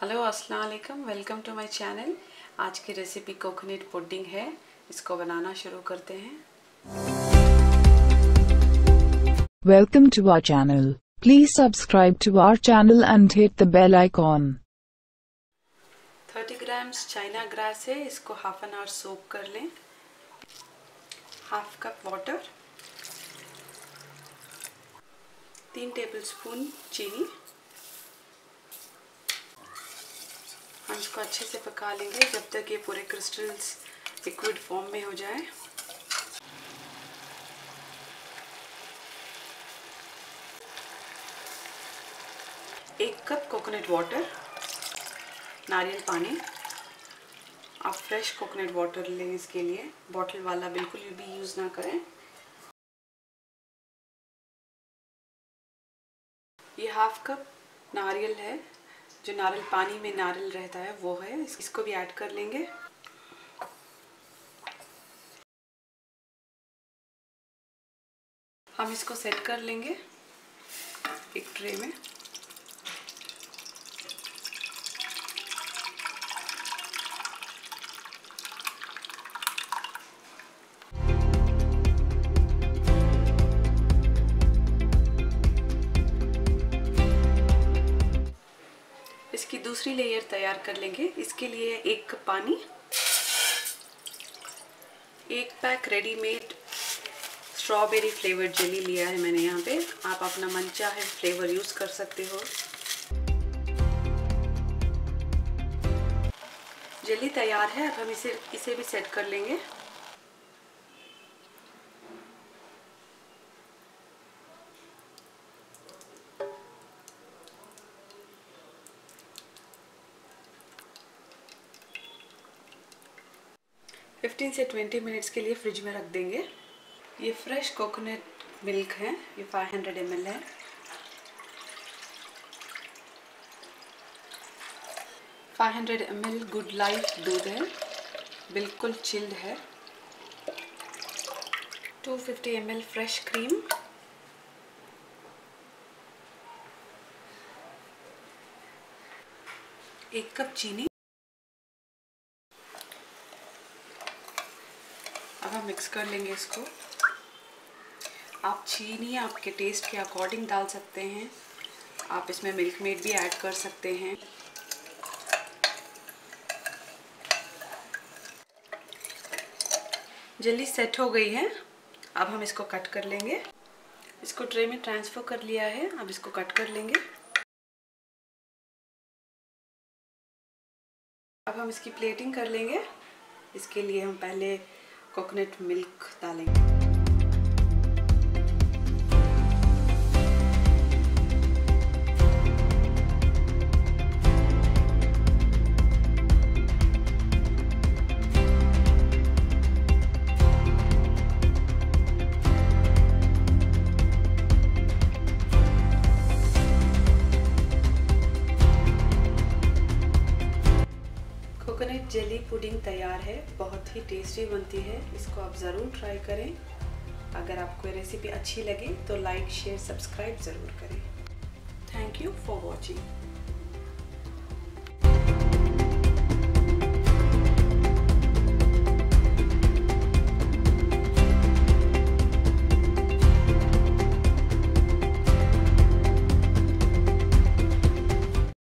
Hello अस्सलाम वालेकुम, welcome to my channel. आज की रेसिपी कोकोनट पुडिंग है। इसको बनाना शुरू करते हैं। Welcome to our channel. Please subscribe to our channel and hit the bell icon. 30 grams China grass है, इसको हाफ एन आवर सोक कर लें। हाफ कप वाटर, 3 टेबलस्पून चीनी। हम इसको अच्छे से पका लेंगे जब तक ये पूरे क्रिस्टल्स लिक्विड फॉर्म में हो जाए। एक कप कोकोनट वाटर, नारियल पानी। आप फ्रेश कोकोनट वाटर लें इसके लिए, बॉटल वाला बिल्कुल भी यूज़ ना करें। ये हाफ कप नारियल है, जो नारियल पानी में नारियल रहता है वो है, इसको भी ऐड कर लेंगे। हम इसको सेट कर लेंगे एक ट्रे में। इसकी दूसरी लेयर तैयार कर लेंगे। इसके लिए 1 कप पानी, 1 pack readymade strawberry flavoured jelly लिया है मैंने यहाँ पे। आप अपना मनचाहे फ्लेवर यूज कर सकते हो। जेली तैयार है, अब हम इसे भी सेट कर लेंगे। फिफ्टीन से 20 मिनट्स के लिए फ्रिज में रख देंगे। ये फ्रेश कोकोनट मिल्क है, ये 500 ml है। ml गुड लाइफ दूध है, बिल्कुल चिल्ड है। 250 ml फ्रेश क्रीम, एक कप चीनी। अब हम मिक्स कर लेंगे इसको। आप चीनी आपके टेस्ट के अकॉर्डिंग डाल सकते हैं। आप इसमें मिल्कमेड भी ऐड कर सकते हैं। जेली सेट हो गई है, अब हम इसको कट कर लेंगे। इसको ट्रे में ट्रांसफर कर लिया है, अब इसको कट कर लेंगे। अब हम इसकी प्लेटिंग कर लेंगे। इसके लिए हम पहले कोकोनट मिल्क डालेंगे। कोकोनट जेली पुडिंग तैयार है, बहुत ही टेस्टी बनती है। इसको आप ज़रूर ट्राई करें। अगर आपको ये रेसिपी अच्छी लगे तो लाइक शेयर सब्सक्राइब ज़रूर करें। Thank you for watching.